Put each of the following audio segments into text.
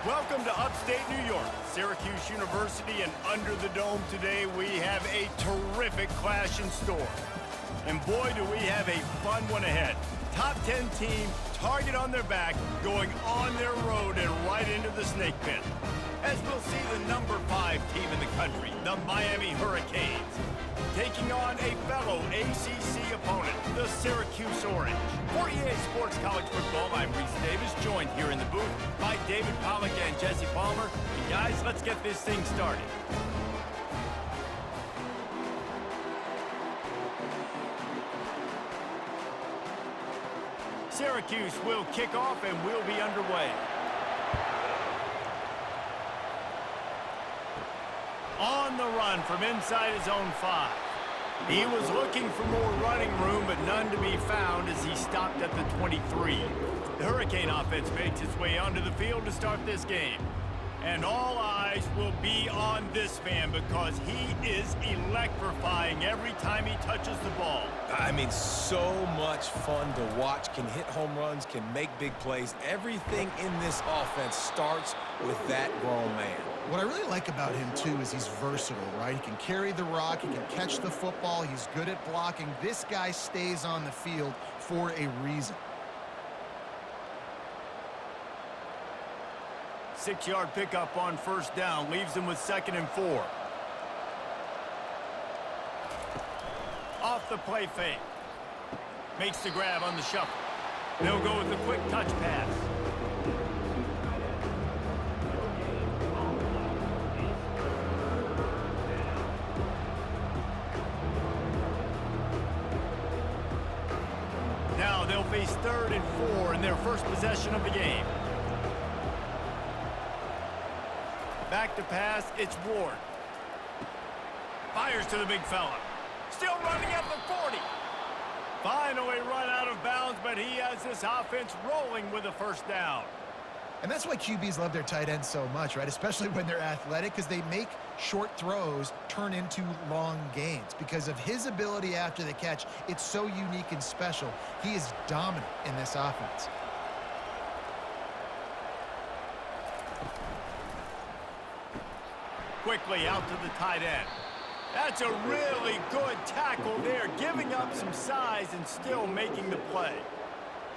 Welcome to upstate New York, Syracuse University, and under the dome today we have a terrific clash in store. And boy, do we have a fun one ahead. Top 10 team, target on their back, going on their road and right into the snake pit. As we'll see the number 5 team in the country, the Miami Hurricanes, taking on a fellow ACC opponent, the Syracuse Orange. For EA Sports College Football, I'm Reese Davis, joined here in the booth by David Pollack and Jesse Palmer. And guys, let's get this thing started. Syracuse will kick off and we'll be underway. On the run from inside his own 5. He was looking for more running room, but none to be found as he stopped at the 23. The Hurricane offense makes its way onto the field to start this game. And all eyes will be on this man because he is electrifying every time he touches the ball. I mean, so much fun to watch. Can hit home runs, can make big plays. Everything in this offense starts with that grown man. What I really like about him, too, is he's versatile, right? He can carry the rock, he can catch the football, he's good at blocking. This guy stays on the field for a reason. 6-yard pickup on first down, leaves him with 2nd and 4. Off the play fake. Makes the grab on the shuffle. They'll go with a quick touch pass. Now they'll face 3rd and 4 in their first possession of the game. Back to pass, it's Ward. Fires to the big fella. Still running at the 40. Finally run out of bounds, but he has this offense rolling with a first down. And that's why QBs love their tight ends so much, right? Especially when they're athletic, because they make short throws turn into long gains. Because of his ability after the catch, it's so unique and special. He is dominant in this offense. Quickly out to the tight end. That's a really good tackle there, giving up some size and still making the play.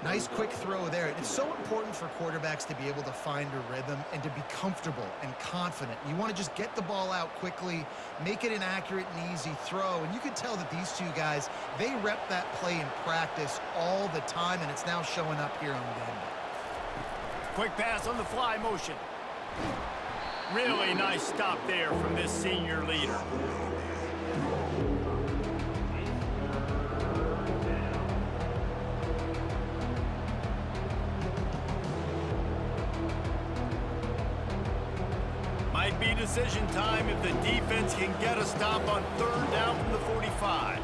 Nice quick throw there. It's so important for quarterbacks to be able to find a rhythm and to be comfortable and confident. You want to just get the ball out quickly, make it an accurate and easy throw. And you can tell that these two guys, they rep that play in practice all the time, and it's now showing up here on game day. Quick pass on the fly motion. Really nice stop there from this senior leader. Might be decision time if the defense can get a stop on 3rd down from the 45.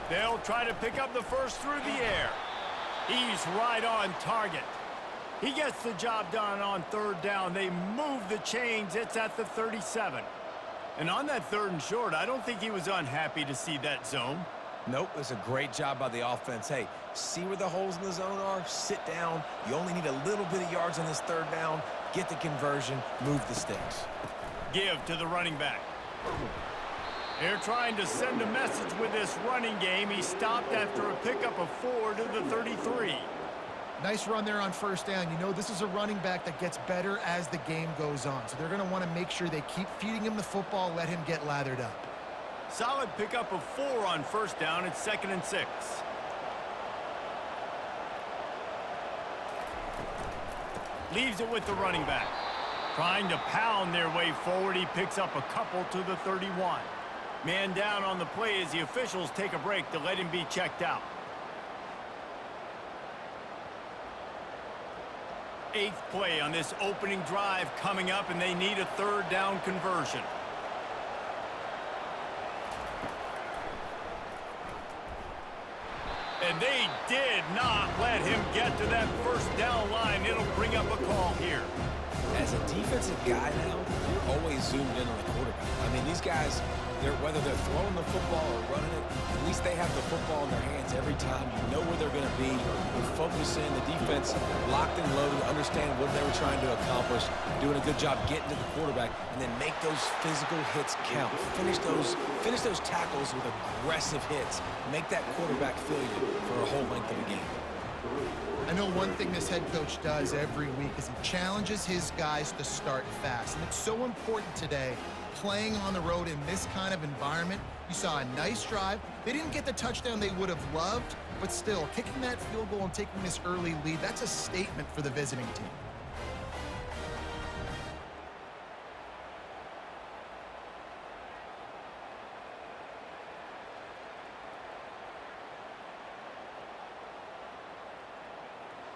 They'll try to pick up the first through the air. He's right on target. He gets the job done on 3rd down. They move the chains. It's at the 37. And on that 3rd and short, I don't think he was unhappy to see that zone. Nope, it was a great job by the offense. Hey, see where the holes in the zone are? Sit down. You only need a little bit of yards on this 3rd down. Get the conversion. Move the sticks. Give to the running back. They're trying to send a message with this running game. He stopped after a pickup of 4 to the 33. Nice run there on first down. You know, this is a running back that gets better as the game goes on. So they're going to want to make sure they keep feeding him the football, let him get lathered up. Solid pickup of 4 on first down. It's 2nd and 6. Leaves it with the running back. Trying to pound their way forward. He picks up a couple to the 31. Man down on the play as the officials take a break to let him be checked out. 8th play on this opening drive coming up, and they need a 3rd down conversion. And they did not let him get to that first down line. It'll bring up a call here. As a defensive guy now, you're always zoomed in on the quarterback. I mean, these guys, whether they're throwing the football or running it, at least they have the football in their hands every time. You know where they're going to be. Focus in, the defense locked and loaded, understand what they were trying to accomplish, doing a good job getting to the quarterback, and then make those physical hits count. Finish those tackles with aggressive hits. Make that quarterback feel you for a whole length of the game. I know one thing this head coach does every week is he challenges his guys to start fast. And it's so important today, playing on the road in this kind of environment. You saw a nice drive. They didn't get the touchdown they would have loved, but still, kicking that field goal and taking this early lead, that's a statement for the visiting team.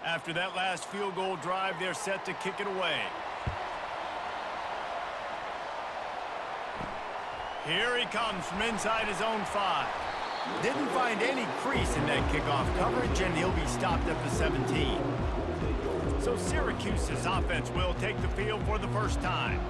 After that last field goal drive, they're set to kick it away. Here he comes from inside his own 5. Didn't find any crease in that kickoff coverage, and he'll be stopped at the 17. So Syracuse's offense will take the field for the first time.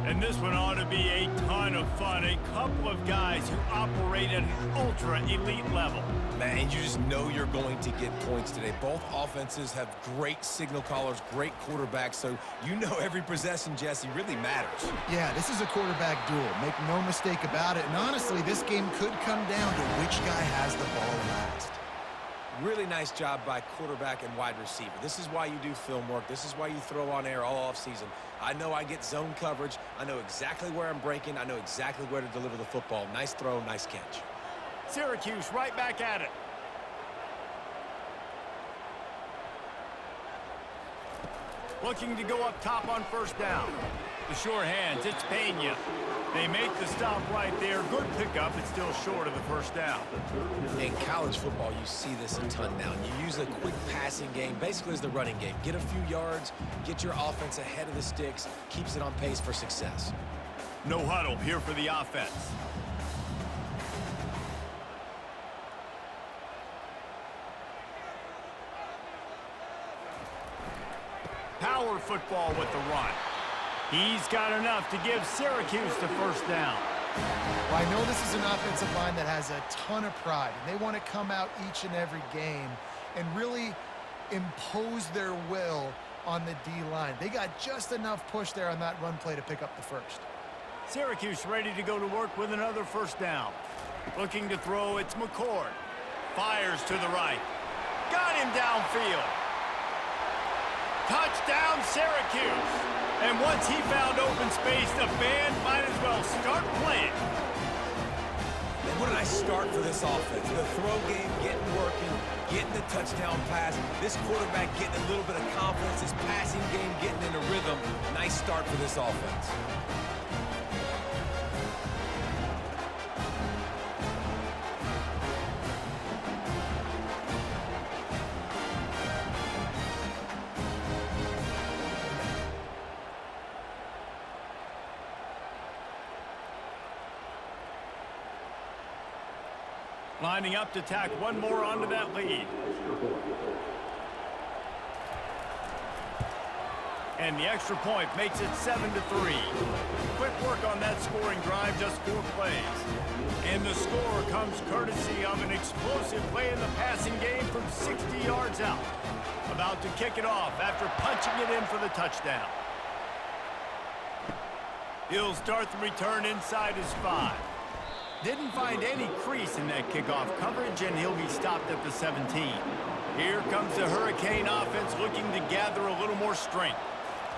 And this one ought to be a ton of fun. A couple of guys who operate at an ultra-elite level. Man, you just know you're going to get points today. Both offenses have great signal callers, great quarterbacks, so you know every possession, Jesse, really matters. Yeah, this is a quarterback duel. Make no mistake about it. And honestly, this game could come down to which guy has the ball last. Really nice job by quarterback and wide receiver. This is why you do film work. This is why you throw on air all offseason. I know I get zone coverage. I know exactly where I'm breaking. I know exactly where to deliver the football. Nice throw, nice catch. Syracuse right back at it. Looking to go up top on first down. The sure hands, it's Pena. They make the stop right there. Good pickup. It's still short of the first down. In college football, you see this a ton now. You use a quick passing game, basically as the running game. Get a few yards, get your offense ahead of the sticks, keeps it on pace for success. No huddle here for the offense. Power football with the run. He's got enough to give Syracuse the first down. Well, I know this is an offensive line that has a ton of pride, and they want to come out each and every game and really impose their will on the D-line. They got just enough push there on that run play to pick up the first. Syracuse ready to go to work with another first down. Looking to throw, it's McCord. Fires to the right. Got him downfield. Touchdown, Syracuse. And once he found open space, the band might as well start playing. And what a nice start for this offense. The throw game getting working, getting the touchdown pass. This quarterback getting a little bit of confidence. This passing game getting in a rhythm. Nice start for this offense. Lining up to tack one more onto that lead. And the extra point makes it 7-3. Quick work on that scoring drive, just 4 plays. And the score comes courtesy of an explosive play in the passing game from 60 yards out. About to kick it off after punching it in for the touchdown. He'll start the return inside his 5. Didn't find any crease in that kickoff coverage, and he'll be stopped at the 17. Here comes the Hurricane offense looking to gather a little more strength.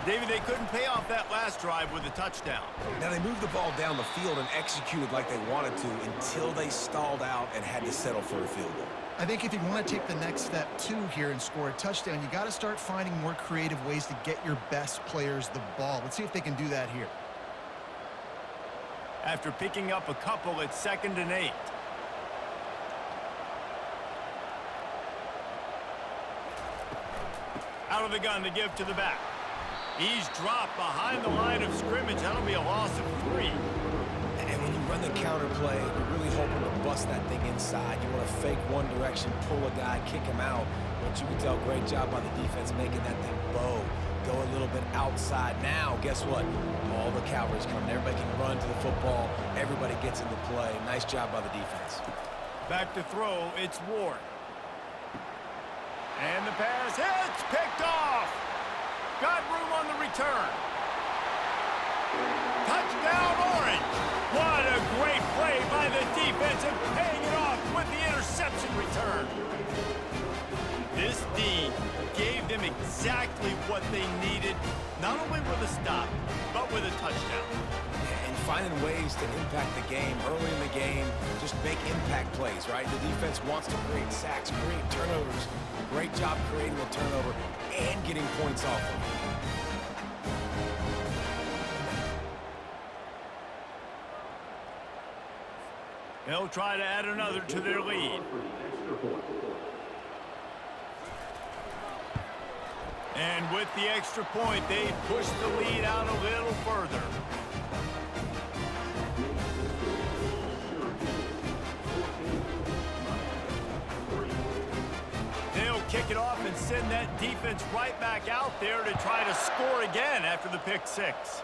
David, they couldn't pay off that last drive with a touchdown. Now, they moved the ball down the field and executed like they wanted to until they stalled out and had to settle for a field goal. I think if you want to take the next step, too, here and score a touchdown, you got to start finding more creative ways to get your best players the ball. Let's see if they can do that here. After picking up a couple, it's 2nd and 8. Out of the gun to give to the back. He's dropped behind the line of scrimmage. That'll be a loss of 3. And when you run the counter play, you're really hoping to bust that thing inside. You want to fake one direction, pull a guy, kick him out. But you can tell, great job by the defense making that thing bow. Go a little bit outside. Now, guess what? All the cavalry's coming. Everybody can run to the football. Everybody gets into play. Nice job by the defense. Back to throw, it's Ward. And the pass hits, picked off. Got room on the return. Touchdown, Orange. What a great play by the defense and paying it off with the interception return. This D gave them exactly what they needed, not only with a stop, but with a touchdown. And finding ways to impact the game early in the game, just make impact plays, right? The defense wants to create sacks, create turnovers. Great job creating a turnover and getting points off of it. They'll try to add another to their lead. And with the extra point, they push the lead out a little further. They'll kick it off and send that defense right back out there to try to score again after the pick six.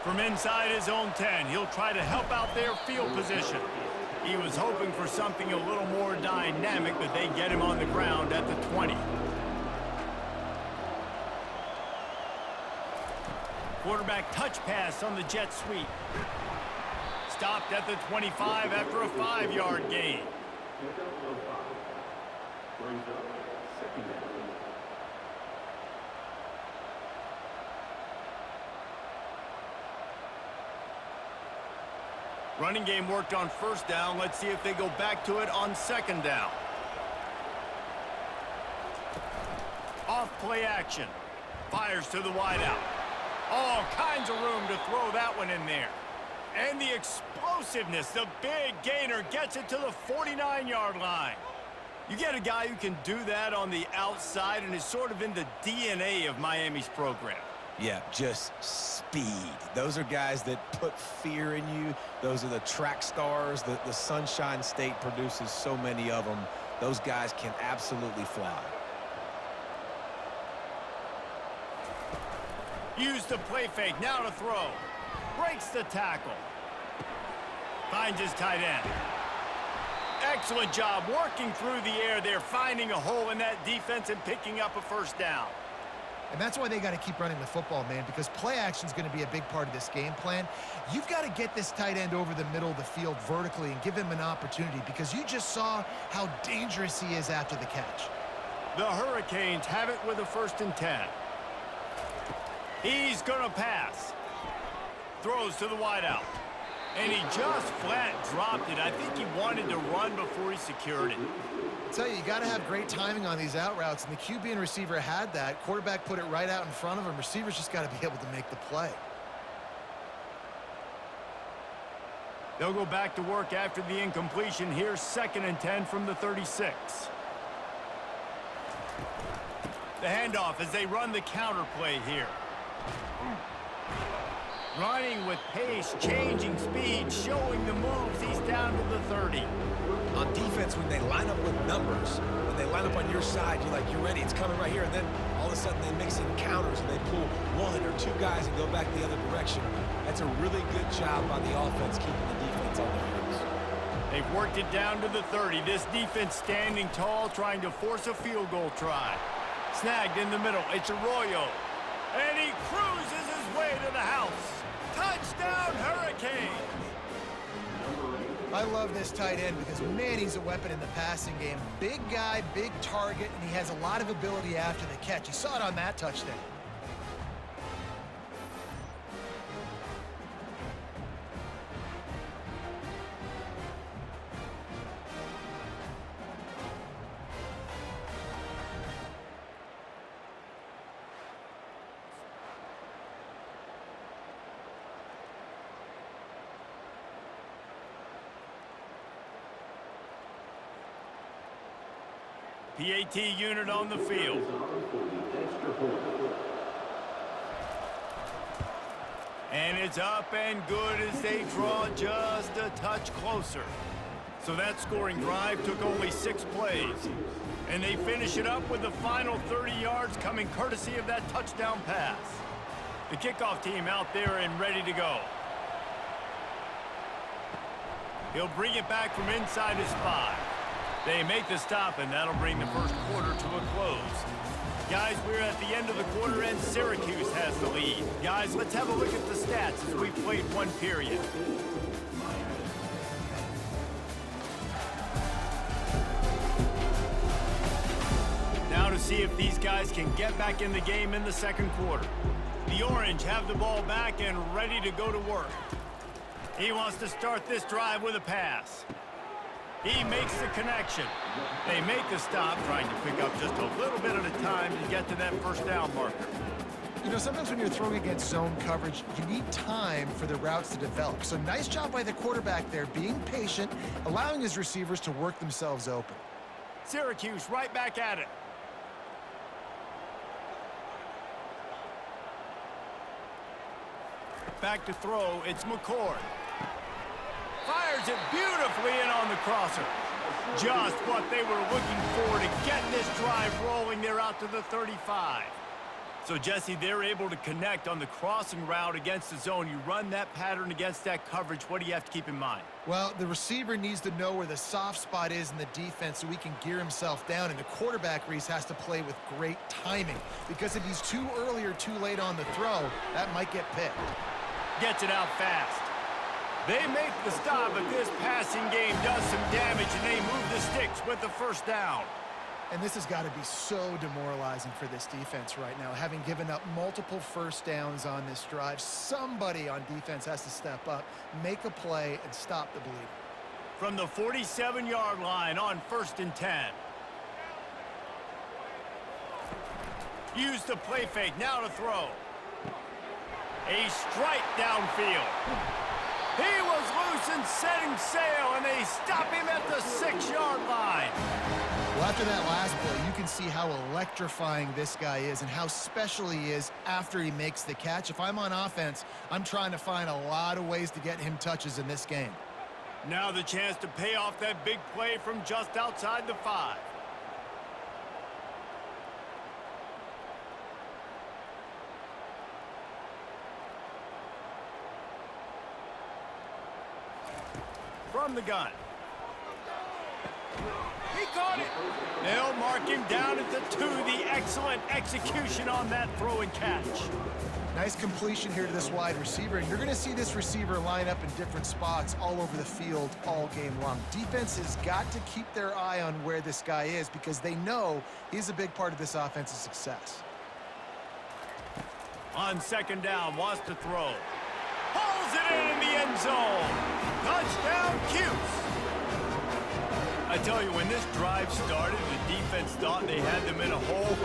From inside his own 10, he'll try to help out their field position. He was hoping for something a little more dynamic, but they get him on the ground at the 20. Quarterback touch pass on the jet sweep. Stopped at the 25 after a 5-yard gain. Running game worked on first down. Let's see if they go back to it on second down. Off play action. Fires to the wideout. All kinds of room to throw that one in there. And the explosiveness, the big gainer gets it to the 49-yard line. You get a guy who can do that on the outside and is sort of in the DNA of Miami's program. Yeah, just speed. Those are guys that put fear in you. Those are the track stars. The Sunshine State produces so many of them. Those guys can absolutely fly. Use the play fake, now to throw. Breaks the tackle. Finds his tight end. Excellent job working through the air there, finding a hole in that defense and picking up a first down. And that's why they got to keep running the football, man, because play action is going to be a big part of this game plan. You've got to get this tight end over the middle of the field vertically and give him an opportunity, because you just saw how dangerous he is after the catch. The Hurricanes have it with a 1st and 10. He's going to pass. Throws to the wideout. And he just flat dropped it. I think he wanted to run before he secured it. I tell you, you got to have great timing on these out routes, and the QB and receiver had that. Quarterback put it right out in front of him. Receivers just got to be able to make the play. They'll go back to work after the incompletion. Here's 2nd and 10 from the 36. The handoff as they run the counter play here. Running with pace, changing speed, showing the moves. He's down to the 30. On defense, when they line up with numbers, when they line up on your side, you're like, you're ready, it's coming right here. And then all of a sudden they mix in counters and they pull 1 or 2 guys and go back the other direction. That's a really good job by the offense keeping the defense on their heels. They've worked it down to the 30. This defense standing tall, trying to force a field goal try. Snagged in the middle. It's Arroyo. And he cruises his way to the house. Touchdown, Hurricanes! I love this tight end because, man, he's a weapon in the passing game. Big guy, big target, and he has a lot of ability after the catch. You saw it on that touchdown. PAT unit on the field. And it's up and good as they draw just a touch closer. So that scoring drive took only 6 plays. And they finish it up with the final 30 yards coming courtesy of that touchdown pass. The kickoff team out there and ready to go. He'll bring it back from inside his 5. They make the stop, and that'll bring the first quarter to a close. Guys, we're at the end of the quarter, and Syracuse has the lead. Guys, let's have a look at the stats as we've played one period. Now to see if these guys can get back in the game in the second quarter. The Orange have the ball back and ready to go to work. He wants to start this drive with a pass. He makes the connection. They make the stop, trying to pick up just a little bit at a time to get to that first down marker. You know, sometimes when you're throwing against zone coverage, you need time for the routes to develop. So nice job by the quarterback there, being patient, allowing his receivers to work themselves open. Syracuse right back at it. Back to throw, it's McCord. Fires it beautifully in on the crosser. Just what they were looking for to get this drive rolling. They're out to the 35. So, Jesse, they're able to connect on the crossing route against the zone. You run that pattern against that coverage. What do you have to keep in mind? Well, the receiver needs to know where the soft spot is in the defense so he can gear himself down. And the quarterback, Reese, has to play with great timing. Because if he's too early or too late on the throw, that might get picked. Gets it out fast. They make the stop, but this passing game does some damage, and they move the sticks with the first down. And this has got to be so demoralizing for this defense right now. Having given up multiple first downs on this drive, somebody on defense has to step up, make a play, and stop the bleeding. From the 47-yard line on 1st and 10. Use the play fake, now to throw. A strike downfield. He was loose and setting sail, and they stop him at the 6-yard line. Well, after that last play, you can see how electrifying this guy is and how special he is after he makes the catch. If I'm on offense, I'm trying to find a lot of ways to get him touches in this game. Now the chance to pay off that big play from just outside the 5. From the gun. He caught it. They'll mark him down at the 2. The excellent execution on that throw and catch. Nice completion here to this wide receiver. And you're going to see this receiver line up in different spots all over the field all game long. Defense has got to keep their eye on where this guy is because they know he's a big part of this offense's success. On 2nd down, wants to throw. Pulls it in the end zone. Touchdown, Cuse. I tell you, when this drive started, the defense thought they had them in a hole.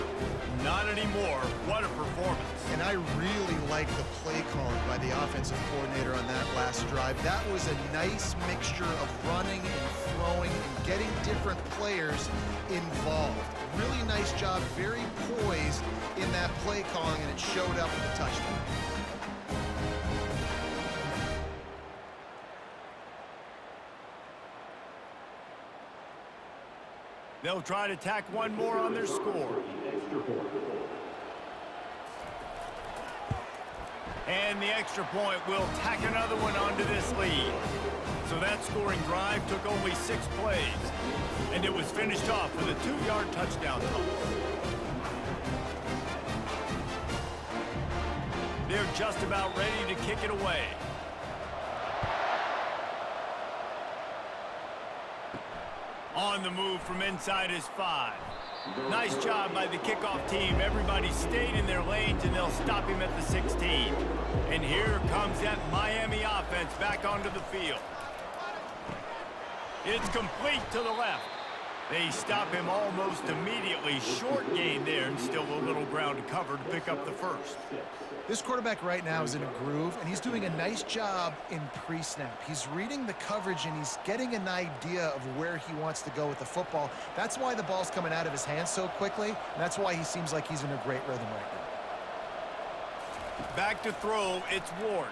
Not anymore. What a performance. And I really like the play calling by the offensive coordinator on that last drive. That was a nice mixture of running and throwing and getting different players involved. Really nice job, very poised in that play calling, and it showed up in the touchdown. They'll try to tack one more on their score. And the extra point will tack another one onto this lead. So that scoring drive took only 6 plays. And it was finished off with a 2-yard touchdown toss. They're just about ready to kick it away. On the move from inside his 5. Nice job by the kickoff team. Everybody stayed in their lanes, and they'll stop him at the 16. And here comes that Miami offense back onto the field. It's complete to the left. They stop him almost immediately. Short gain there, and still a little ground to cover to pick up the first. This quarterback right now is in a groove, and he's doing a nice job in pre-snap. He's reading the coverage, and he's getting an idea of where he wants to go with the football. That's why the ball's coming out of his hands so quickly, and that's why he seems like he's in a great rhythm right now. Back to throw, it's Ward.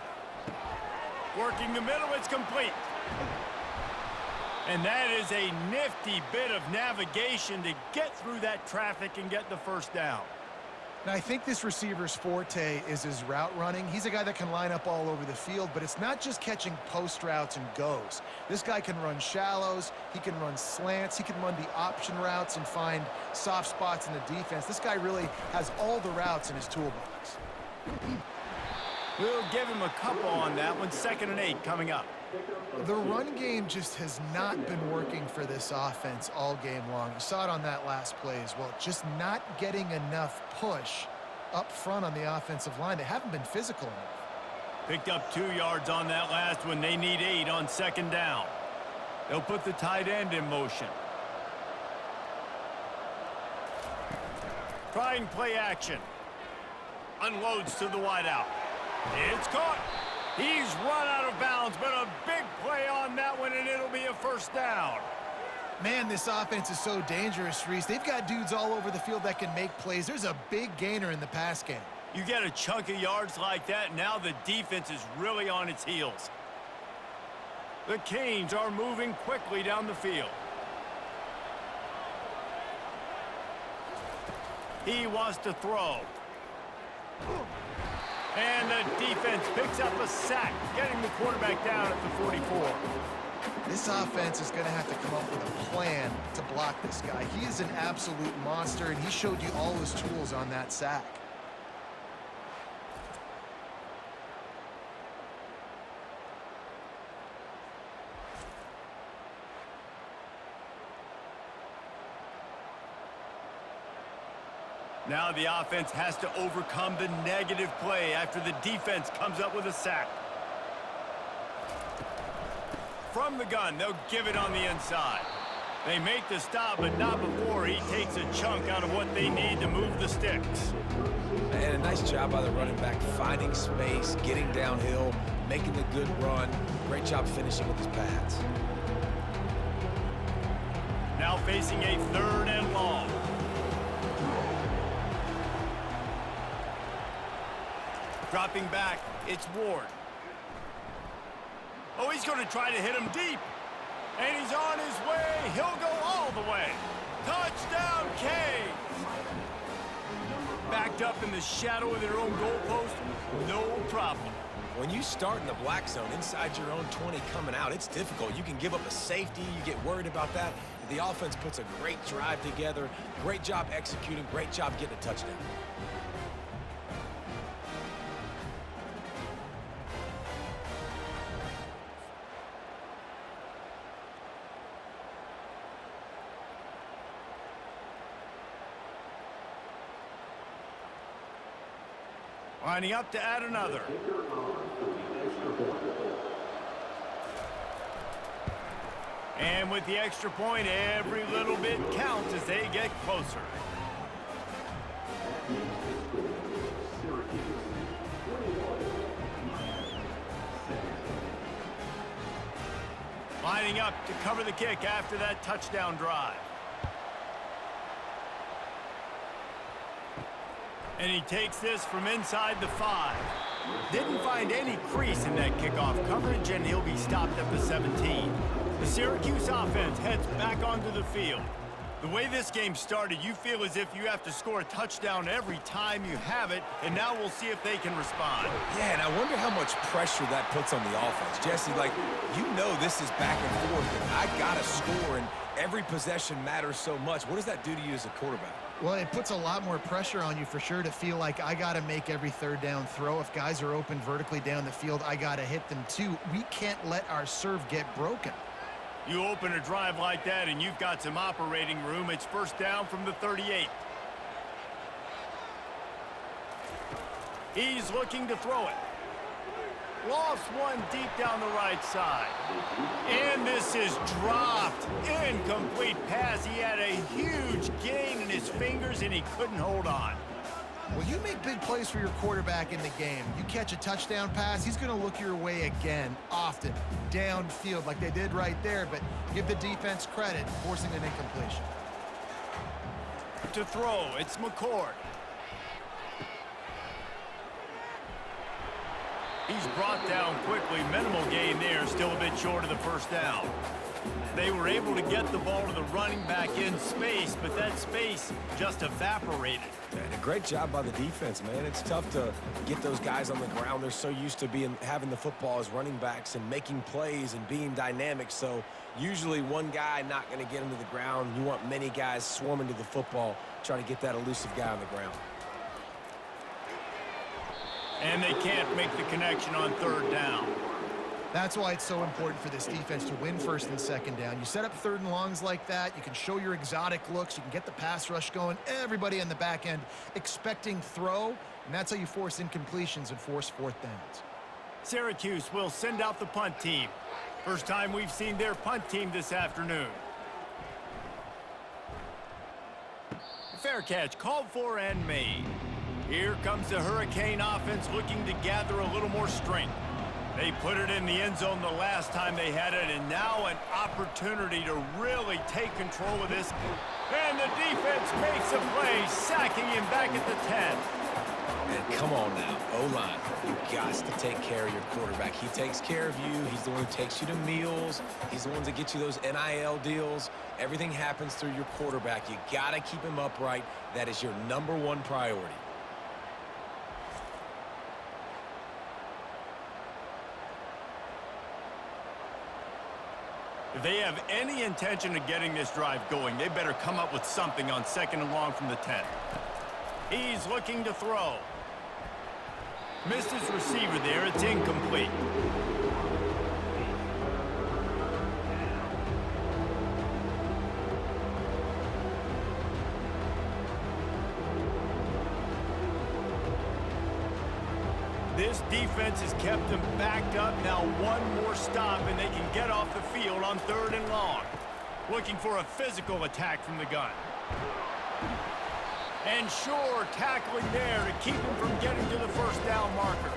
Working the middle, it's complete. And that is a nifty bit of navigation to get through that traffic and get the first down. Now, I think this receiver's forte is his route running. He's a guy that can line up all over the field, but it's not just catching post routes and goes. This guy can run shallows, he can run slants, he can run the option routes and find soft spots in the defense. This guy really has all the routes in his toolbox. We'll give him a couple on that one. 2nd and 8 coming up. The run game just has not been working for this offense all game long. You saw it on that last play as well. Just not getting enough push up front on the offensive line. They haven't been physical enough. Picked up 2 yards on that last one. They need 8 on 2nd down. They'll put the tight end in motion. Trying play action. Unloads to the wideout. It's caught. He's run out of bounds, but a big play on that one, and it'll be a 1st down. Man, this offense is so dangerous, Reese. They've got dudes all over the field that can make plays. There's a big gainer in the pass game. You get a chunk of yards like that, now the defense is really on its heels. The Canes are moving quickly down the field. He wants to throw. And the defense picks up a sack, getting the quarterback down at the 44. This offense is going to have to come up with a plan to block this guy. He is an absolute monster, and he showed you all his tools on that sack. Now the offense has to overcome the negative play after the defense comes up with a sack. From the gun, they'll give it on the inside. They make the stop, but not before he takes a chunk out of what they need to move the sticks. And a nice job by the running back, finding space, getting downhill, making a good run. Great job finishing with his pads. Now facing a 3rd and long. Dropping back, it's Ward. Oh, he's going to try to hit him deep. And he's on his way. He'll go all the way. Touchdown, Canes! Backed up in the shadow of their own goalpost, no problem. When you start in the black zone inside your own 20 coming out, it's difficult. You can give up a safety. You get worried about that. The offense puts a great drive together. Great job executing. Great job getting a touchdown. Lining up to add another. And with the extra point, every little bit counts as they get closer. Lining up to cover the kick after that touchdown drive. And he takes this from inside the 5. Didn't find any crease in that kickoff coverage, and he'll be stopped at the 17. The Syracuse offense heads back onto the field. The way this game started, you feel as if you have to score a touchdown every time you have it, and now we'll see if they can respond. Yeah, and I wonder how much pressure that puts on the offense. Jesse, like, you know this is back and forth, and I got to score, and every possession matters so much. What does that do to you as a quarterback? Well, it puts a lot more pressure on you for sure to feel like I got to make every 3rd down throw. If guys are open vertically down the field, I got to hit them too. We can't let our serve get broken. You open a drive like that and you've got some operating room. It's 1st down from the 38. He's looking to throw it. Lost one deep down the right side. And this is dropped. Incomplete pass. He had a huge gain in his fingers and he couldn't hold on. Well, you make big plays for your quarterback in the game. You catch a touchdown pass, he's going to look your way again, often, downfield like they did right there, but give the defense credit, forcing an incompletion. To throw, it's McCord. He's brought down quickly. Minimal gain there, still a bit short of the 1st down. They were able to get the ball to the running back in space, but that space just evaporated. And a great job by the defense, man. It's tough to get those guys on the ground. They're so used to having the football as running backs and making plays and being dynamic. So usually one guy not going to get him to the ground. You want many guys swarming to the football, try to get that elusive guy on the ground. And they can't make the connection on third down. That's why it's so important for this defense to win first and second down. You set up third and longs like that, you can show your exotic looks, you can get the pass rush going, everybody on the back end expecting throw, and that's how you force incompletions and force fourth downs. Syracuse will send out the punt team. First time we've seen their punt team this afternoon. Fair catch called for and made. Here comes the Hurricane offense looking to gather a little more strength. They put it in the end zone the last time they had it, and now an opportunity to really take control of this. And the defense makes a play, sacking him back at the 10. And come on now, O-line, you got to take care of your quarterback. He takes care of you. He's the one who takes you to meals. He's the one that gets you those NIL deals. Everything happens through your quarterback. You got to keep him upright. That is your #1 priority. If they have any intention of getting this drive going, they better come up with something on second and long from the 10. He's looking to throw. Missed his receiver there. It's incomplete. This defense has kept them backed up. Now one more stop, and they can get off the field on third and long. Looking for a physical attack from the gun. And sure, tackling there to keep him from getting to the first down marker.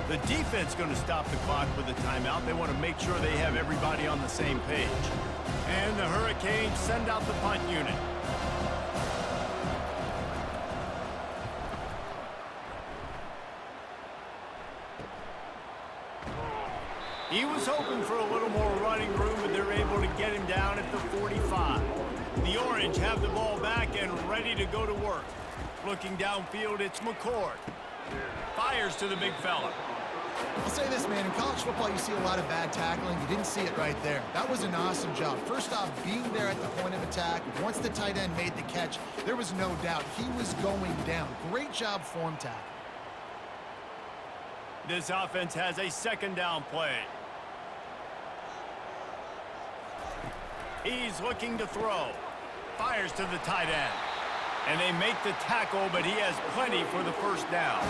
The defense going to stop the clock with a timeout. They want to make sure they have everybody on the same page. And the Hurricanes send out the punt unit. He was hoping for a little more running room, but they're able to get him down at the 45. The Orange have the ball back and ready to go to work. Looking downfield, it's McCord. Fires to the big fella. I'll say this, man. In college football, you see a lot of bad tackling. You didn't see it right there. That was an awesome job. First off, being there at the point of attack. Once the tight end made the catch, there was no doubt he was going down. Great job form tackle. This offense has a second down play. He's looking to throw. Fires to the tight end. And they make the tackle, but he has plenty for the first down.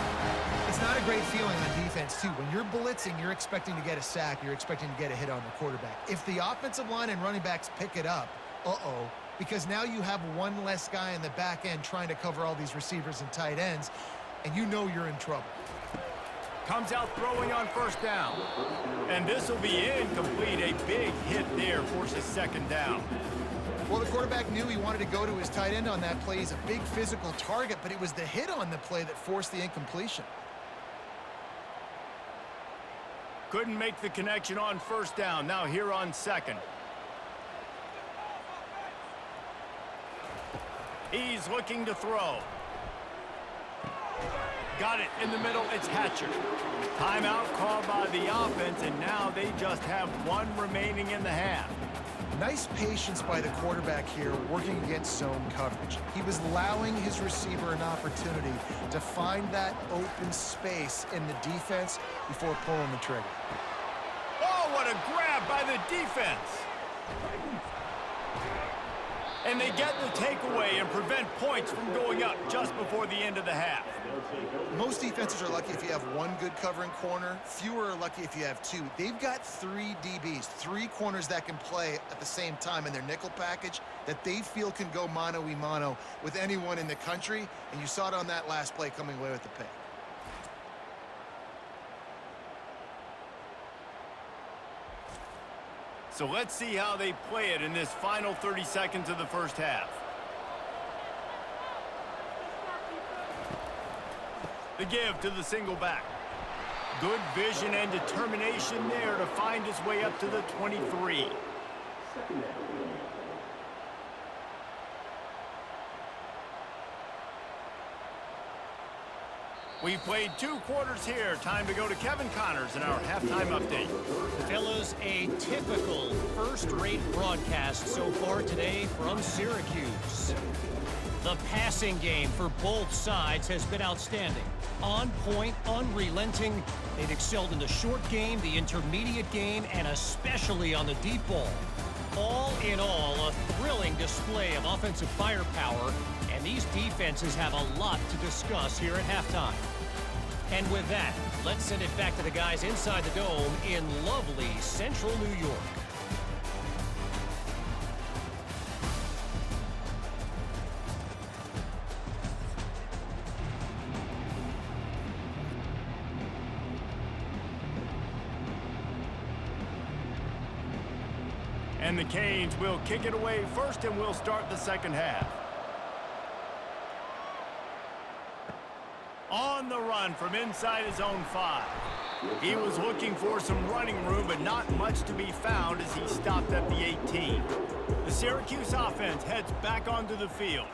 It's not a great feeling on defense, too. When you're blitzing, you're expecting to get a sack. You're expecting to get a hit on the quarterback. If the offensive line and running backs pick it up, because now you have one less guy in the back end trying to cover all these receivers and tight ends, and you know you're in trouble. Comes out throwing on first down. And this will be incomplete. A big hit there forces second down. Well, the quarterback knew he wanted to go to his tight end on that play. He's a big physical target, but it was the hit on the play that forced the incompletion. Couldn't make the connection on first down. Now here on second. He's looking to throw. Got it in the middle. It's Hatcher. Timeout called by the offense, and now they just have one remaining in the half. Nice patience by the quarterback here working against zone coverage. He was allowing his receiver an opportunity to find that open space in the defense before pulling the trigger. Oh, what a grab by the defense! And they get the takeaway and prevent points from going up just before the end of the half. Most defenses are lucky if you have one good covering corner. Fewer are lucky if you have two. They've got 3 DBs, 3 corners that can play at the same time in their nickel package that they feel can go mano-a-mano with anyone in the country. And you saw it on that last play coming away with the pick. So let's see how they play it in this final 30 seconds of the first half. The give to the single back. Good vision and determination there to find his way up to the 23. We've played 2 quarters here. Time to go to Kevin Connors in our halftime update. Fellas, a typical first-rate broadcast so far today from Syracuse. The passing game for both sides has been outstanding. On point, unrelenting. They've excelled in the short game, the intermediate game, and especially on the deep ball. All in all, a thrilling display of offensive firepower, and these defenses have a lot to discuss here at halftime. And with that, let's send it back to the guys inside the dome in lovely central New York. And the Canes will kick it away first, and we'll start the second half. On the run from inside his own 5. He was looking for some running room, but not much to be found as he stopped at the 18. The Syracuse offense heads back onto the field.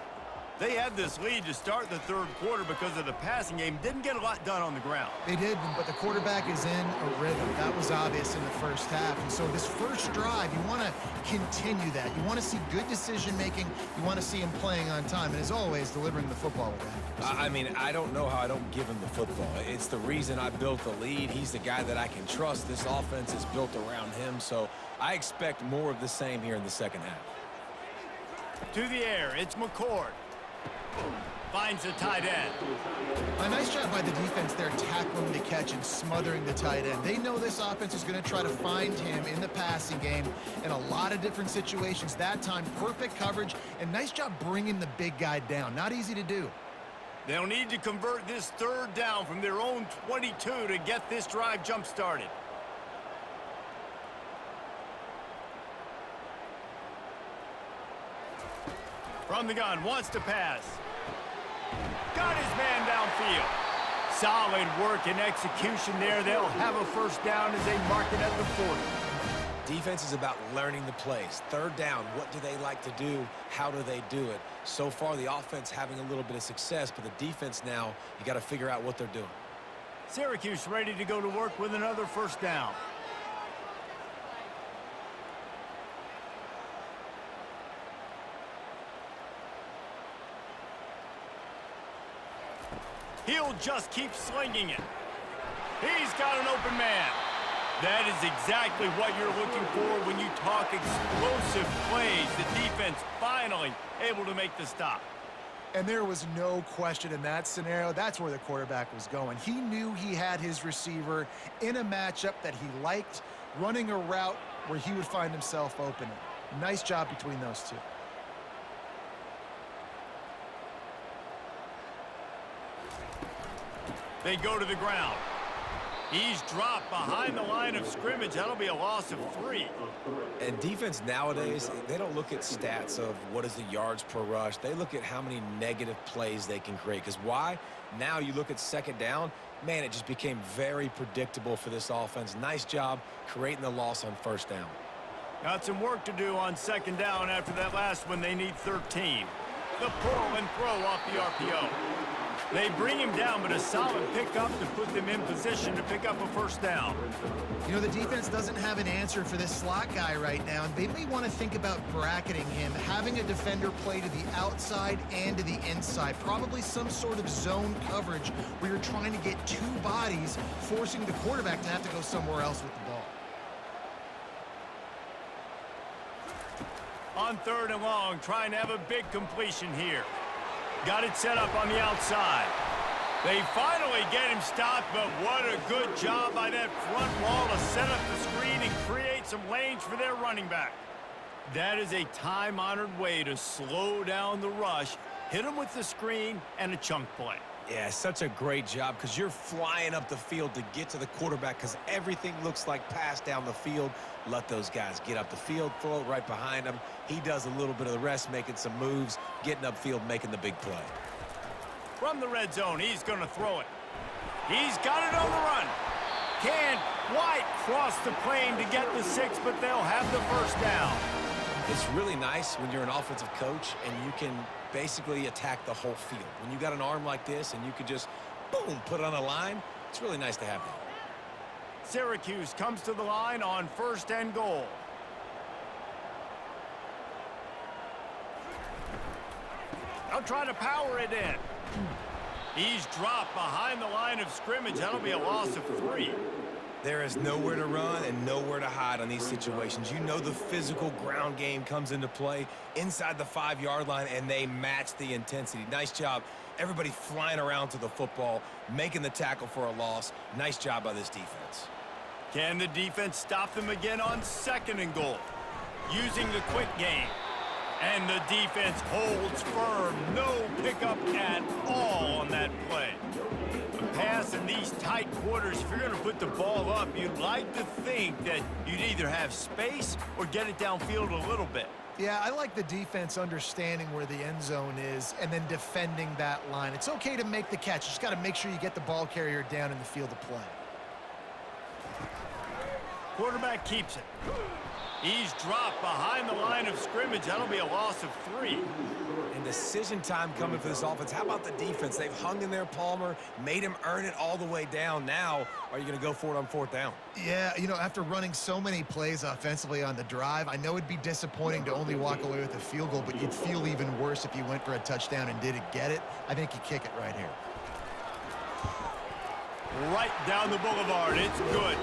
They had this lead to start the third quarter because of the passing game. Didn't get a lot done on the ground. They did, but the quarterback is in a rhythm. That was obvious in the first half. And so this first drive, you want to continue that. You want to see good decision-making. You want to see him playing on time. And as always, delivering the football with accuracy. I mean, I don't know how I don't give him the football. It's the reason I built the lead. He's the guy that I can trust. This offense is built around him. So I expect more of the same here in the second half. To the air, it's McCord. Finds the tight end. A nice job by the defense there, tackling the catch and smothering the tight end. They know this offense is going to try to find him in the passing game in a lot of different situations. That time, perfect coverage, and nice job bringing the big guy down. Not easy to do. They'll need to convert this third down from their own 22 to get this drive jump-started. From the gun, wants to pass. Got his man downfield. Solid work and execution there. They'll have a first down as they mark it at the 40. Defense is about learning the plays. Third down, what do they like to do? How do they do it? So far, the offense having a little bit of success, but the defense now, you got to figure out what they're doing. Syracuse ready to go to work with another first down. He'll just keep slinging it. He's got an open man. That is exactly what you're looking for when you talk explosive plays. The defense finally able to make the stop. And there was no question in that scenario. That's where the quarterback was going. He knew he had his receiver in a matchup that he liked, running a route where he would find himself open. Nice job between those two. They go to the ground. He's dropped behind the line of scrimmage. That'll be a loss of 3. And defense nowadays, they don't look at stats of what is the yards per rush. They look at how many negative plays they can create. Because why? Now you look at second down, man, it just became very predictable for this offense. Nice job creating the loss on first down. Got some work to do on second down after that last one. They need 13. The pull and throw off the RPO. They bring him down, but a solid pickup to put them in position to pick up a first down. You know, the defense doesn't have an answer for this slot guy right now. They may want to think about bracketing him, having a defender play to the outside and to the inside. Probably some sort of zone coverage where you're trying to get 2 bodies, forcing the quarterback to have to go somewhere else with the ball. On third and long, trying to have a big completion here. Got it set up on the outside. They finally get him stopped, but what a good job by that front wall to set up the screen and create some lanes for their running back. That is a time-honored way to slow down the rush, hit him with the screen, and a chunk play. Yeah, such a great job because you're flying up the field to get to the quarterback because everything looks like pass down the field. Let those guys get up the field, throw it right behind him. He does a little bit of the rest, making some moves, getting upfield, making the big play. From the red zone, he's going to throw it. He's got it on the run. Can't quite cross the plane to get the 6, but they'll have the first down. It's really nice when you're an offensive coach and you can basically attack the whole field. When you got an arm like this and you can just, boom, put it on a line, it's really nice to have that. Syracuse comes to the line on 1st and goal. They'll try to power it in. He's dropped behind the line of scrimmage. That'll be a loss of 3. There is nowhere to run and nowhere to hide on these situations. You know the physical ground game comes into play inside the 5-yard line, and they match the intensity. Nice job. Everybody flying around to the football, making the tackle for a loss. Nice job by this defense. Can the defense stop them again on 2nd and goal? Using the quick game. And the defense holds firm. No pickup at all on that play. A pass in these tight quarters, if you're going to put the ball up, you'd like to think that you'd either have space or get it downfield a little bit. Yeah, I like the defense understanding where the end zone is and then defending that line. It's okay to make the catch. You just got to make sure you get the ball carrier down in the field of play. Quarterback keeps it. He's dropped behind the line of scrimmage. That'll be a loss of 3. And decision time coming for this offense. How about the defense? They've hung in there, Palmer, made him earn it all the way down. Now, are you going to go for it on 4th down? Yeah, you know, after running so many plays offensively on the drive, I know it'd be disappointing to only walk away with a field goal, but you'd feel even worse if you went for a touchdown and didn't get it. I think you kick it right here. Right down the boulevard. It's good.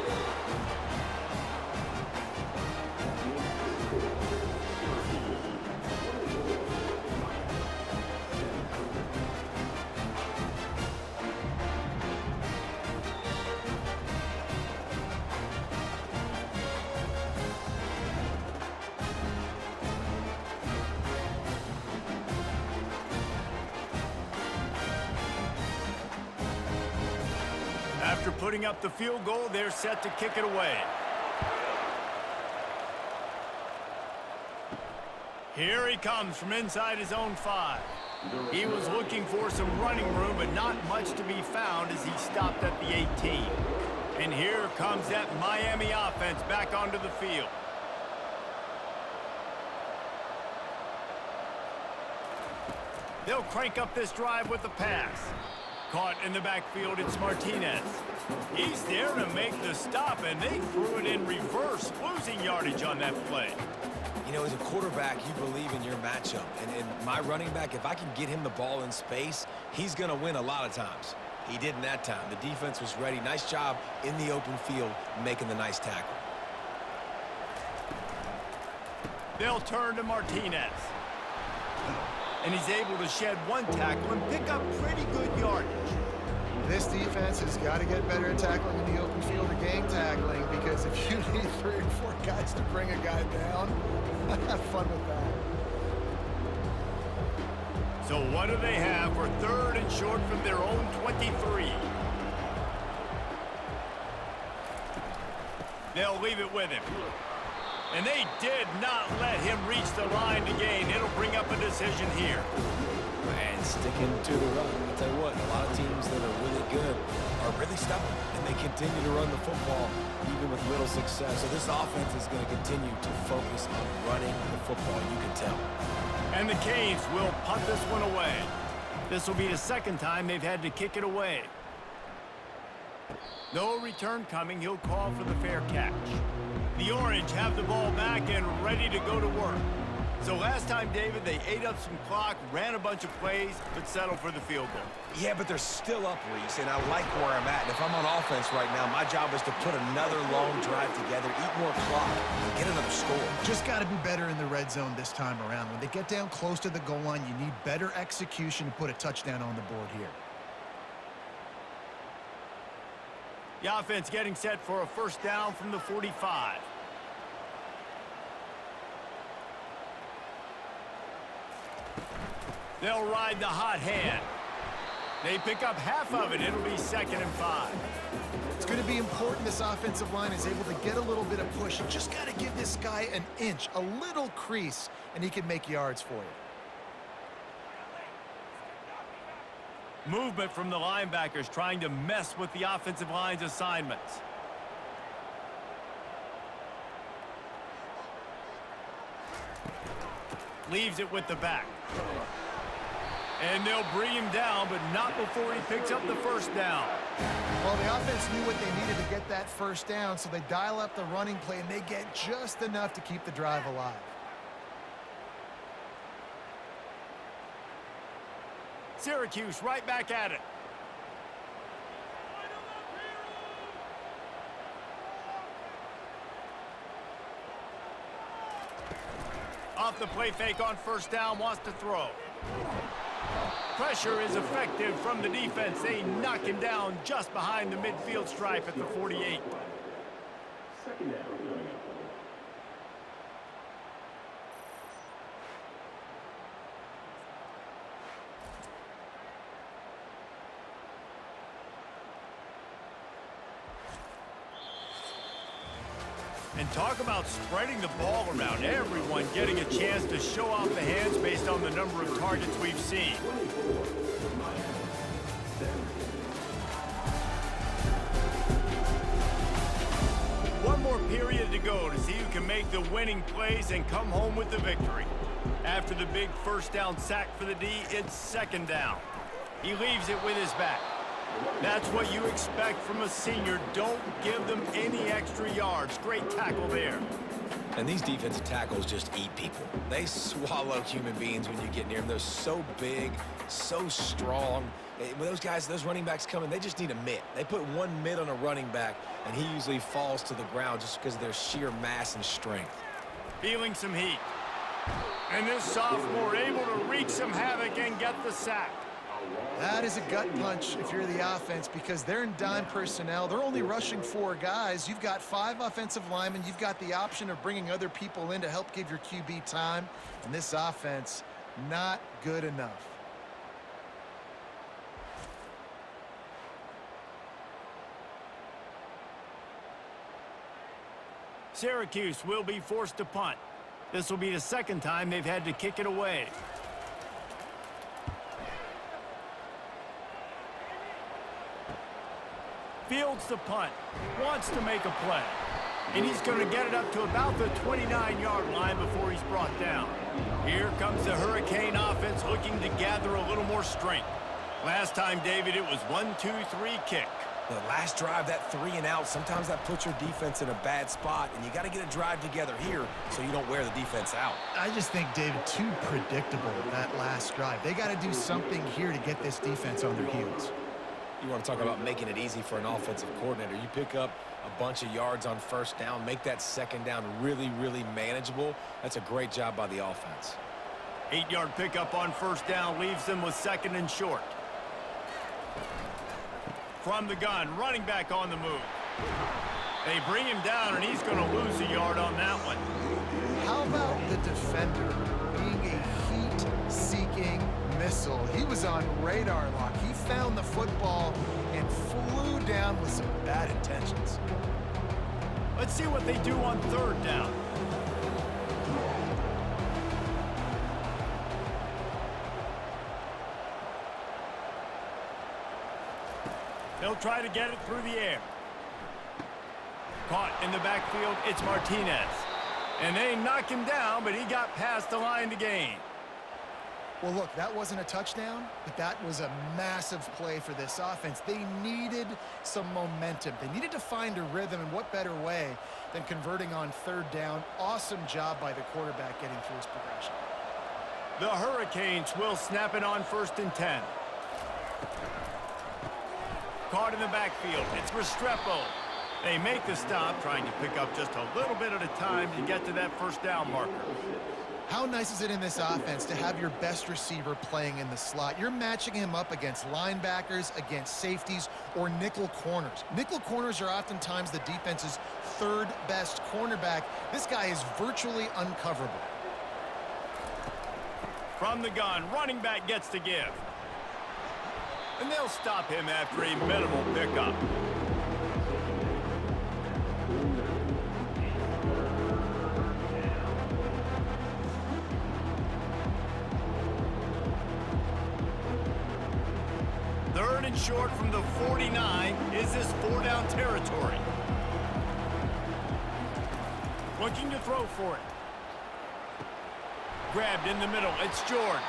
After putting up the field goal, they're set to kick it away. Here he comes from inside his own 5. He was looking for some running room, but not much to be found as he stopped at the 18. And here comes that Miami offense back onto the field. They'll crank up this drive with the pass. Caught in the backfield, it's Martinez. He's there to make the stop, and they threw it in reverse, losing yardage on that play. You know, as a quarterback, you believe in your matchup. And my running back, if I can get him the ball in space, he's going to win a lot of times. He did in that time. The defense was ready. Nice job in the open field making the nice tackle. They'll turn to Martinez. And he's able to shed 1 tackle and pick up pretty good yardage. This defense has got to get better at tackling in the open field or game tackling, because if you need 3 or 4 guys to bring a guy down, have fun with that. So what do they have for 3rd and short from their own 23? They'll leave it with him. And they did not let him reach the line to gain. It'll bring up a decision here. And sticking to the run. I'll tell you what, a lot of teams that are really good are really stubborn, and they continue to run the football even with little success. So this offense is going to continue to focus on running the football, you can tell. And the Canes will punt this one away. This will be the 2nd time they've had to kick it away. No return coming. He'll call for the fair catch. The Orange have the ball back and ready to go to work. So last time, David, they ate up some clock, ran a bunch of plays, but settled for the field goal. Yeah, but they're still up, Reese, and I like where I'm at. And if I'm on offense right now, my job is to put another long drive together, eat more clock, and get another score. Just got to be better in the red zone this time around. When they get down close to the goal line, you need better execution to put a touchdown on the board here. The offense getting set for a 1st down from the 45. They'll ride the hot hand. They pick up half of it. It'll be 2nd and 5. It's going to be important this offensive line is able to get a little bit of push. You just got to give this guy an inch, a little crease, and he can make yards for you. Movement from the linebackers trying to mess with the offensive line's assignments. leaves it with the back. And they'll bring him down, but not before he picks up the first down. Well, the offense knew what they needed to get that first down, so they dial up the running play, and they get just enough to keep the drive alive. Syracuse right back at it. Off the play fake on first down, wants to throw. Pressure is effective from the defense. They knock him down just behind the midfield stripe at the 48. Second down. And talk about spreading the ball around. Everyone getting a chance to show off the hands based on the number of targets we've seen. One more period to go to see who can make the winning plays and come home with the victory. After the big first down sack for the D, it's second down. He leaves it with his back. That's what you expect from a senior. Don't give them any extra yards. Great tackle there. And these defensive tackles just eat people. They swallow human beings when you get near them. They're so big, so strong. When those guys, those running backs come in, they just need a mitt. They put one mitt on a running back, and he usually falls to the ground just because of their sheer mass and strength. Feeling some heat. And this sophomore able to wreak some havoc and get the sack. That is a gut punch if you're the offense, because they're in dime personnel. They're only rushing 4 guys. You've got 5 offensive linemen. You've got the option of bringing other people in to help give your QB time. And this offense, not good enough. Syracuse will be forced to punt. This will be the second time they've had to kick it away. Fields the punt, wants to make a play. And he's going to get it up to about the 29-yard line before he's brought down. Here comes the Hurricane offense looking to gather a little more strength. Last time, David, it was 1-2-3 kick. The last drive, that 3 and out, sometimes that puts your defense in a bad spot, and you got to get a drive together here so you don't wear the defense out. I just think, David, too predictable that last drive. They got to do something here to get this defense on their heels. You want to talk about making it easy for an offensive coordinator. You pick up a bunch of yards on first down, make that second down really, really manageable. That's a great job by the offense. 8-yard pickup on first down leaves them with second and short. From the gun, running back on the move. They bring him down, and he's going to lose a yard on that one. How about the defender being a heat-seeking missile? He was on radar lock. He found the football and flew down with some bad intentions. Let's see what they do on third down. They'll try to get it through the air. Caught in the backfield, it's Martinez. And they knock him down, but he got past the line to gain. Well, look, that wasn't a touchdown, but that was a massive play for this offense. They needed some momentum. They needed to find a rhythm, and what better way than converting on third down. Awesome job by the quarterback getting through his progression. The Hurricanes will snap it on 1st and 10. Caught in the backfield, it's Restrepo. They make the stop, trying to pick up just a little bit at a time to get to that first down marker. How nice is it in this offense to have your best receiver playing in the slot? You're matching him up against linebackers, against safeties, or nickel corners. Nickel corners are oftentimes the defense's 3rd best cornerback. This guy is virtually uncoverable. From the gun, running back gets the give. And they'll stop him after a minimal pickup. Third and short from the 49. Is this 4-down territory? Looking to throw for it. Grabbed in the middle. It's George.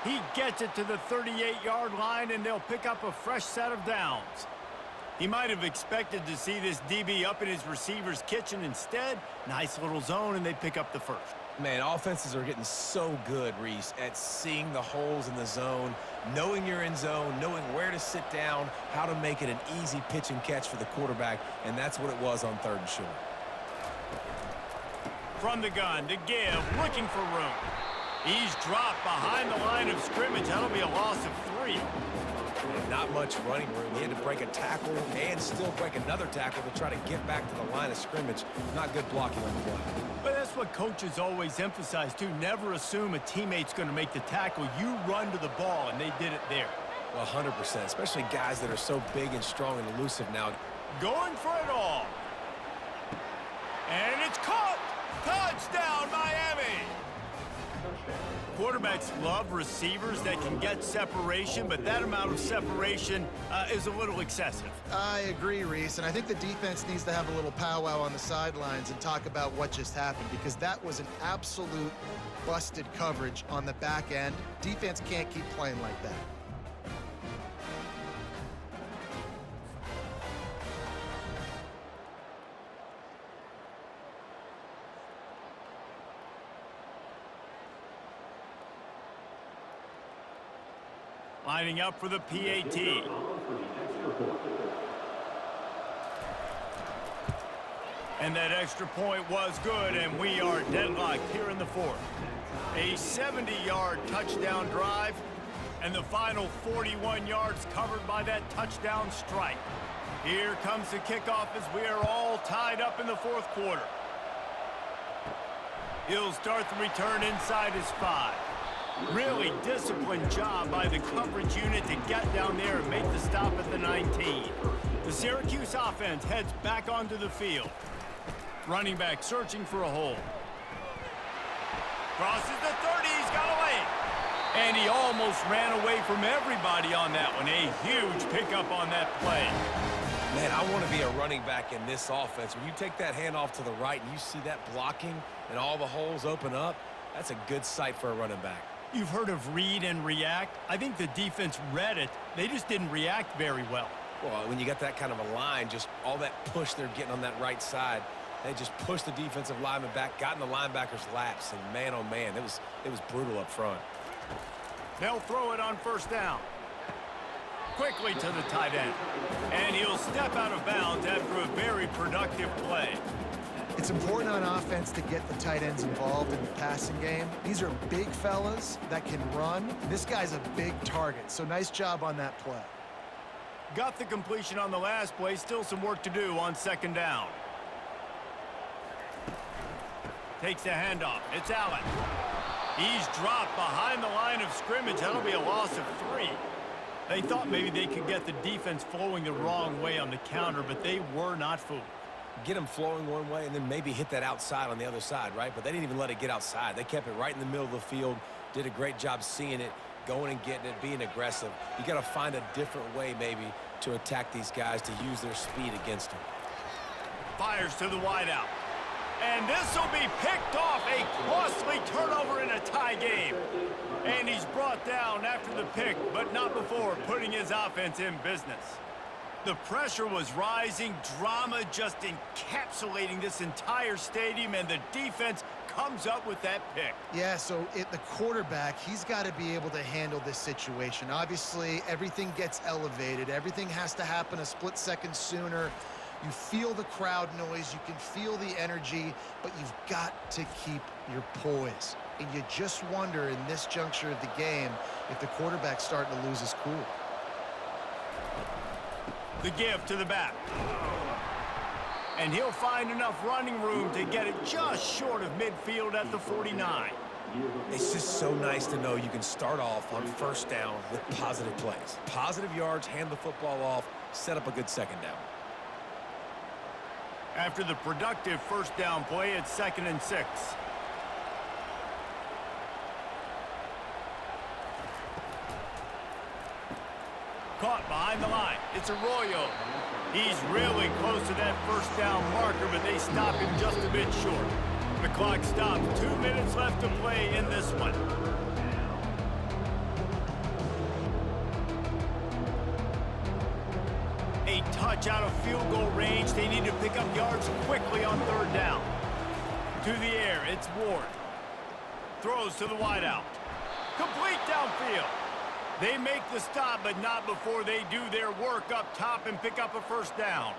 He gets it to the 38-yard line, and they'll pick up a fresh set of downs. He might have expected to see this DB up in his receiver's kitchen. Instead, nice little zone, and they pick up the first. Man, offenses are getting so good, Reese, at seeing the holes in the zone, knowing you're in zone, knowing where to sit down, how to make it an easy pitch and catch for the quarterback, and that's what it was on 3rd and short. From the gun to give, looking for room. He's dropped behind the line of scrimmage. That'll be a loss of 3. Not much running room. He had to break a tackle and still break another tackle to try to get back to the line of scrimmage. Not good blocking on the play. But that's what coaches always emphasize, too. Never assume a teammate's going to make the tackle. You run to the ball, and they did it there. 100%, especially guys that are so big and strong and elusive now. Going for it all. And it's caught. Touchdown, Miami. Quarterbacks love receivers that can get separation, but that amount of separation is a little excessive. I agree, Reese, and I think the defense needs to have a little powwow on the sidelines and talk about what just happened, because that was an absolute busted coverage on the back end. Defense can't keep playing like that. Lining up for the PAT. And that extra point was good, and we are deadlocked here in the 4th. A 70-yard touchdown drive, and the final 41 yards covered by that touchdown strike. Here comes the kickoff as we are all tied up in the 4th quarter. He'll start the return inside his 5. Really disciplined job by the coverage unit to get down there and make the stop at the 19. The Syracuse offense heads back onto the field. Running back searching for a hole. Crosses the 30, he's got away. And he almost ran away from everybody on that one. A huge pickup on that play. Man, I want to be a running back in this offense. When you take that handoff to the right and you see that blocking and all the holes open up, that's a good sight for a running back. You've heard of read and react. I think the defense read it. They just didn't react very well. Well, when you got that kind of a line, just all that push they're getting on that right side, they just pushed the defensive lineman back, got in the linebacker's laps, and man, oh man, it was brutal up front. They'll throw it on 1st down. Quickly to the tight end. And he'll step out of bounds after a very productive play. It's important on offense to get the tight ends involved in the passing game. These are big fellas that can run. This guy's a big target, so nice job on that play. Got the completion on the last play. Still some work to do on 2nd down. Takes the handoff. It's Allen. He's dropped behind the line of scrimmage. That'll be a loss of 3. They thought maybe they could get the defense flowing the wrong way on the counter, but they were not fooled. Get them flowing one way and then maybe hit that outside on the other side, right? But they didn't even let it get outside. They kept it right in the middle of the field, did a great job seeing it, going and getting it, being aggressive. You got to find a different way maybe to attack these guys, to use their speed against them. Fires to the wideout. And this will be picked off. A costly turnover in a tie game. And he's brought down after the pick, but not before putting his offense in business. The pressure was rising, drama just encapsulating this entire stadium, and the defense comes up with that pick. Yeah, so the quarterback, he's got to be able to handle this situation. Obviously, everything gets elevated. Everything has to happen a split second sooner. You feel the crowd noise, you can feel the energy, but you've got to keep your poise. And you just wonder in this juncture of the game if the quarterback's starting to lose his cool. The give to the back. And he'll find enough running room to get it just short of midfield at the 49. It's just so nice to know you can start off on 1st down with positive plays. Positive yards, hand the football off, set up a good 2nd down. After the productive 1st down play, it's 2nd and 6. Caught behind the line. It's Arroyo. He's really close to that 1st down marker, but they stop him just a bit short. The clock stops. 2 minutes left to play in this one. A touch out of field goal range. They need to pick up yards quickly on third down. To the air, it's Ward. Throws to the wideout. Complete downfield. They make the stop, but not before they do their work up top and pick up a first down.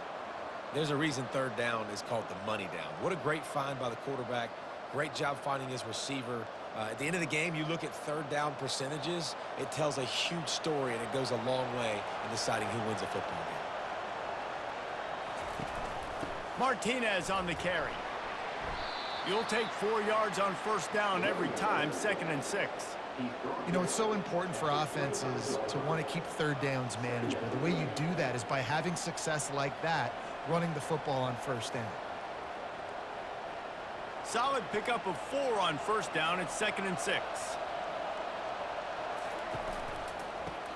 There's a reason third down is called the money down. What a great find by the quarterback. Great job finding his receiver. At the end of the game, you look at third down percentages. It tells a huge story, and it goes a long way in deciding who wins a football game. Martinez on the carry. You'll take 4 yards on first down every time, 2nd and 6. You know, it's so important for offenses to want to keep third downs manageable. The way you do that is by having success like that, running the football on first down. Solid pickup of 4 on first down. It's 2nd and 6.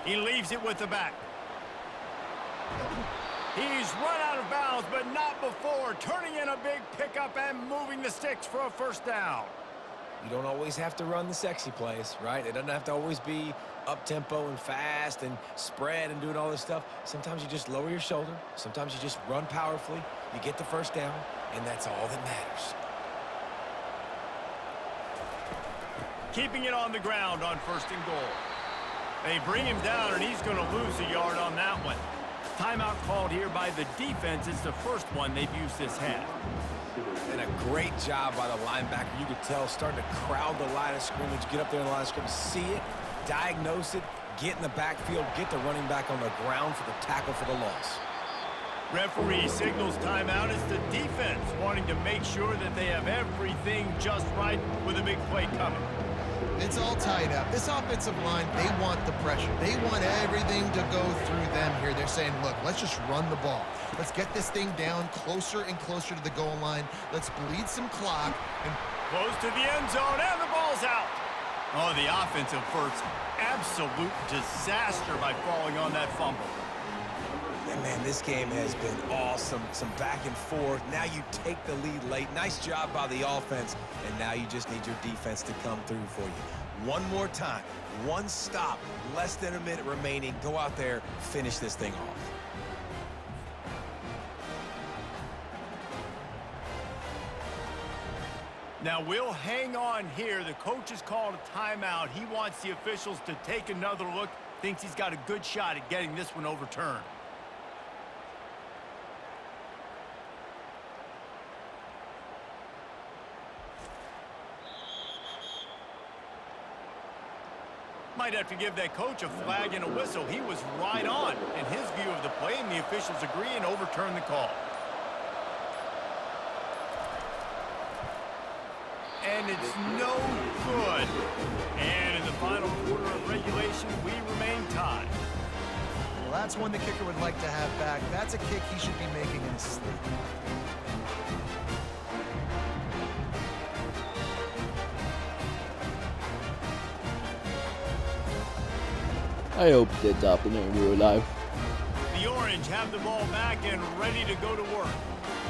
He leaves it with the back. He's run out of bounds, but not before. Turning in a big pickup and moving the sticks for a first down. You don't always have to run the sexy plays, right? It doesn't have to always be up-tempo and fast and spread and doing all this stuff. Sometimes you just lower your shoulder. Sometimes you just run powerfully. You get the first down, and that's all that matters. Keeping it on the ground on 1st and goal. They bring him down, and he's going to lose a yard on that one. Timeout called here by the defense. It's the first one they've used this half. And a great job by the linebacker. You could tell starting to crowd the line of scrimmage, get up there in the line of scrimmage, see it, diagnose it, get in the backfield, get the running back on the ground for the tackle for the loss. Referee signals timeout. It's the defense wanting to make sure that they have everything just right with a big play coming. It's all tied up. This offensive line, they want the pressure. They want everything to go through them here. They're saying, look, let's just run the ball. Let's get this thing down closer and closer to the goal line. Let's bleed some clock. And close to the end zone, and the ball's out. Oh, the offensive first. Absolute disaster by falling on that fumble. And man, this game has been awesome. Some back and forth. Now you take the lead late. Nice job by the offense. And now you just need your defense to come through for you. One more time. One stop. Less than a minute remaining. Go out there. Finish this thing off. Now we'll hang on here. The coach has called a timeout. He wants the officials to take another look. Thinks he's got a good shot at getting this one overturned. Might have to give that coach a flag and a whistle. He was right on in his view of the play, and the officials agree and overturn the call. And it's no good. And in the final quarter of regulation, we remain tied. well, that's one the kicker would like to have back. That's a kick he should be making in his sleep. I hope that's happening in real life. The Orange have the ball back and ready to go to work.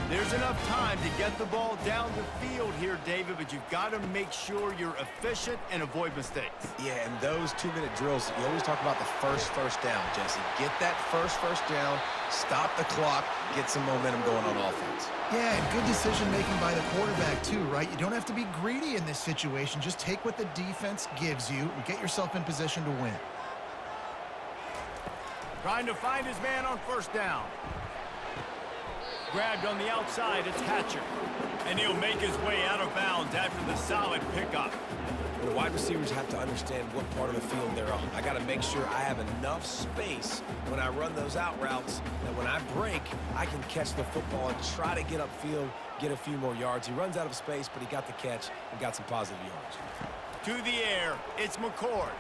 There's enough time to get the ball down the field here, David, but you've got to make sure you're efficient and avoid mistakes. Yeah, and those 2-minute drills, you always talk about the first down, Jesse. Get that first down, stop the clock, get some momentum going on offense. Yeah, and good decision-making by the quarterback, too, right? You don't have to be greedy in this situation. Just take what the defense gives you and get yourself in position to win. Trying to find his man on first down. Grabbed on the outside, it's Hatcher. And he'll make his way out of bounds after the solid pickup. The wide receivers have to understand what part of the field they're on. I got to make sure I have enough space when I run those out routes that when I break, I can catch the football and try to get upfield, get a few more yards. He runs out of space, but he got the catch and got some positive yards. To the air, it's McCord.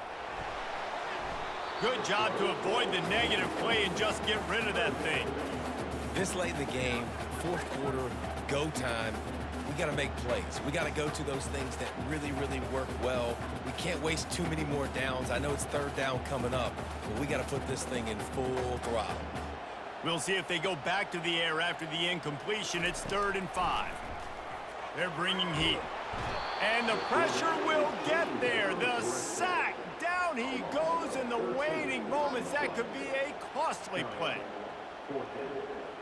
Good job to avoid the negative play and just get rid of that thing. This late in the game, fourth quarter, go time, we got to make plays. We got to go to those things that really work well. We can't waste too many more downs. I know it's third down coming up, but we got to put this thing in full throttle. We'll see if they go back to the air after the incompletion. It's 3rd and 5. They're bringing heat. And the pressure will get there. The sack. Down he goes in the waiting moments. That could be a costly play. 4th down.